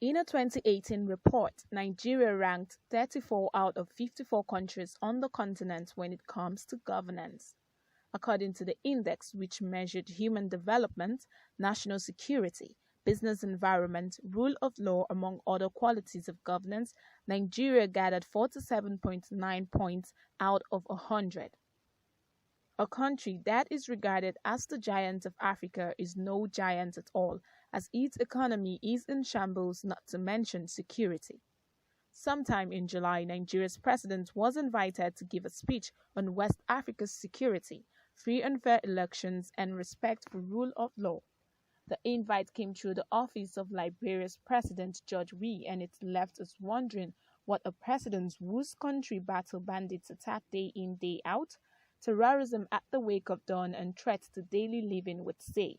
In a 2018 report, Nigeria ranked 34 out of 54 countries on the continent when it comes to governance. According to the index, which measured human development, national security, business environment, rule of law, among other qualities of governance, Nigeria gathered 47.9 points out of 100. A country that is regarded as the giant of Africa is no giant at all, as its economy is in shambles, not to mention security. Sometime in July, Nigeria's president was invited to give a speech on West Africa's security, free and fair elections, and respect for rule of law. The invite came through the office of Liberia's President George Weah, and it left us wondering what a president whose country battle bandits attack day in, day out, terrorism at the wake of dawn, and threats to daily living would say.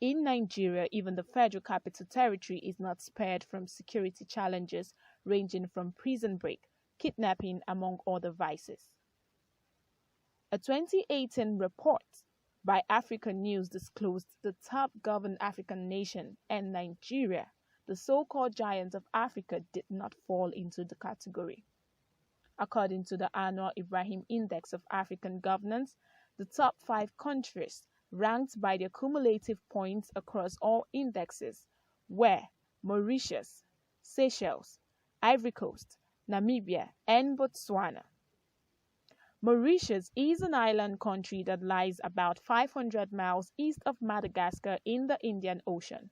In Nigeria, even the Federal Capital Territory is not spared from security challenges ranging from prison break, kidnapping, among other vices. A 2018 report by Africa News disclosed the top governed African nation, and Nigeria, the so-called giant of Africa, did not fall into the category. According to the annual Ibrahim Index of African Governance, the top 5 countries ranked by their cumulative points across all indexes were Mauritius, Seychelles, Ivory Coast, Namibia, and Botswana. Mauritius is an island country that lies about 500 miles east of Madagascar in the Indian Ocean.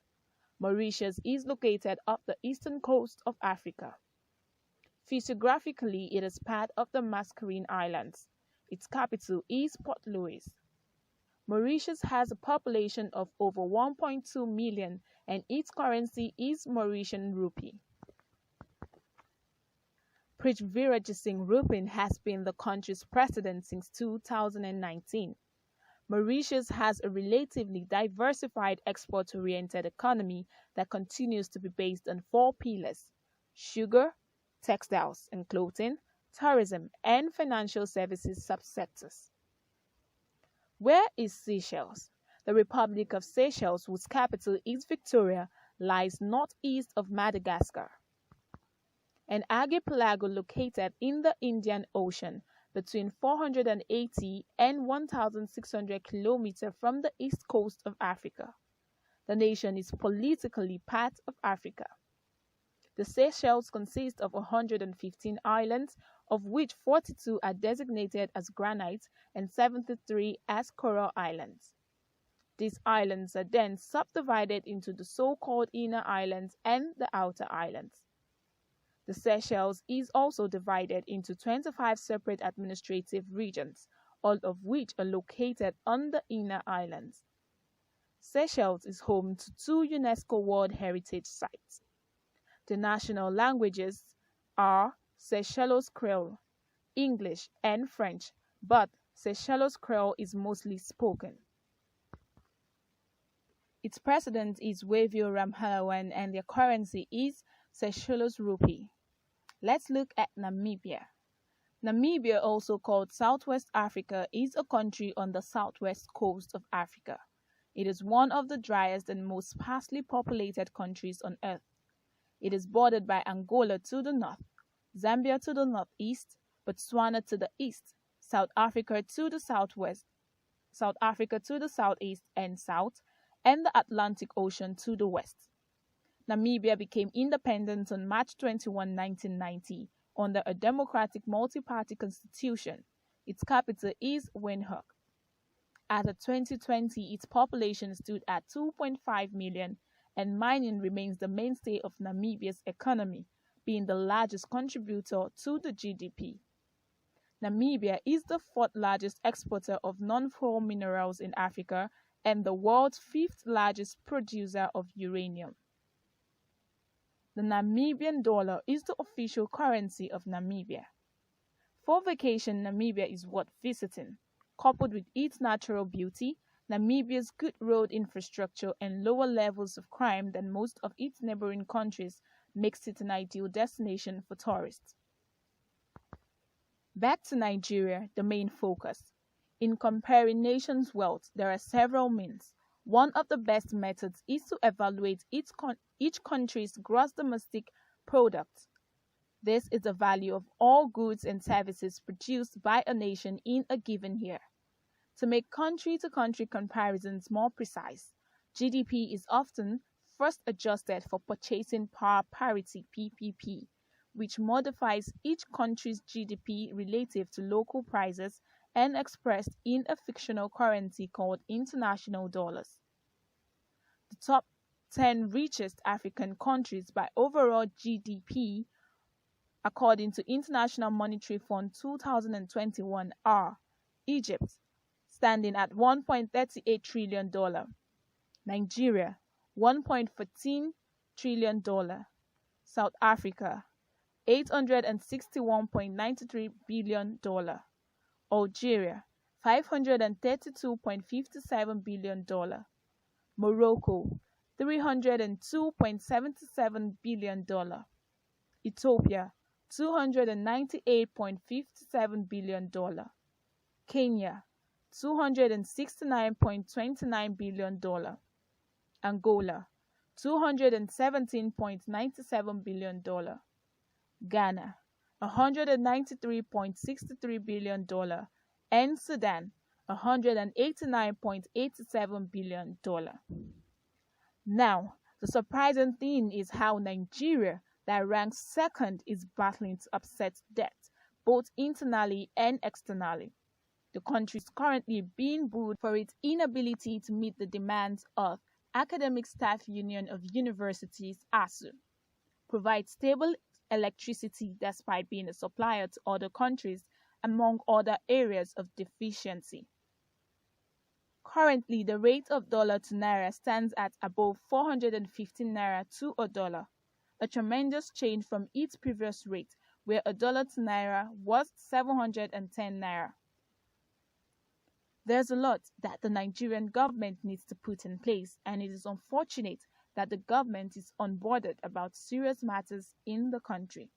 Mauritius is located off the eastern coast of Africa. Physiographically, it is part of the Mascarene Islands. Its capital is Port Louis. Mauritius has a population of over 1.2 million, and its currency is Mauritian rupee. Prithviraj Singh Rupin has been the country's president since 2019. Mauritius has a relatively diversified export-oriented economy that continues to be based on 4 pillars: sugar, textiles and clothing, tourism, and financial services subsectors. Where is Seychelles? The Republic of Seychelles, whose capital is Victoria, lies northeast of Madagascar. An archipelago located in the Indian Ocean between 480 and 1,600 kilometers from the east coast of Africa. The nation is politically part of Africa. The Seychelles consist of 115 islands, of which 42 are designated as granite and 73 as coral islands. These islands are then subdivided into the so-called inner islands and the outer islands. The Seychelles is also divided into 25 separate administrative regions, all of which are located on the inner islands. Seychelles is home to 2 UNESCO World Heritage Sites. The national languages are Seychelles Creole, English, and French, but Seychelles Creole is mostly spoken. Its president is Wavio Ramhalawan, and their currency is Seychelles rupee. Let's look at Namibia. Namibia, also called Southwest Africa, is a country on the southwest coast of Africa. It is one of the driest and most sparsely populated countries on earth. It is bordered by Angola to the north, Zambia to the northeast, Botswana to the east, South Africa to the southwest, South Africa to the southeast and south, and the Atlantic Ocean to the west. Namibia became independent on March 21, 1990, under a democratic multi-party constitution. Its capital is Windhoek. As of 2020, its population stood at 2.5 million, and mining remains the mainstay of Namibia's economy, being the largest contributor to the GDP. Namibia is the 4th largest exporter of non-ferrous minerals in Africa and the world's 5th largest producer of uranium. The Namibian dollar is the official currency of Namibia. For vacation, Namibia is worth visiting. Coupled with its natural beauty, Namibia's good road infrastructure and lower levels of crime than most of its neighboring countries makes it an ideal destination for tourists. Back to Nigeria, the main focus. In comparing nations' wealth, there are several means. One of the best methods is to evaluate each country's gross domestic product. This is the value of all goods and services produced by a nation in a given year. To make country-to-country comparisons more precise, GDP is often first adjusted for purchasing power parity (PPP), which modifies each country's GDP relative to local prices and expressed in a fictional currency called international dollars. The top 10 richest African countries by overall GDP, according to International Monetary Fund 2021, are Egypt, standing at $1.38 trillion, Nigeria, $1.14 trillion, South Africa, $861.93 billion, Algeria, $532.57 billion, Morocco, $302.77 billion, Ethiopia, $298.57 billion, Kenya, $269.29 billion, Angola, $217.97 billion, Ghana, $193.63 billion, and Sudan, $189.87 billion. Now, the surprising thing is how Nigeria, that ranks second, is battling to offset debt, both internally and externally. The country is currently being booed for its inability to meet the demands of Academic Staff Union of Universities (ASU), provide stable electricity despite being a supplier to other countries, among other areas of deficiency. Currently, the rate of dollar to naira stands at above 415 naira to a dollar, a tremendous change from its previous rate, where a dollar to naira was 710 naira. There's a lot that the Nigerian government needs to put in place, and it is unfortunate that the government is unbothered about serious matters in the country.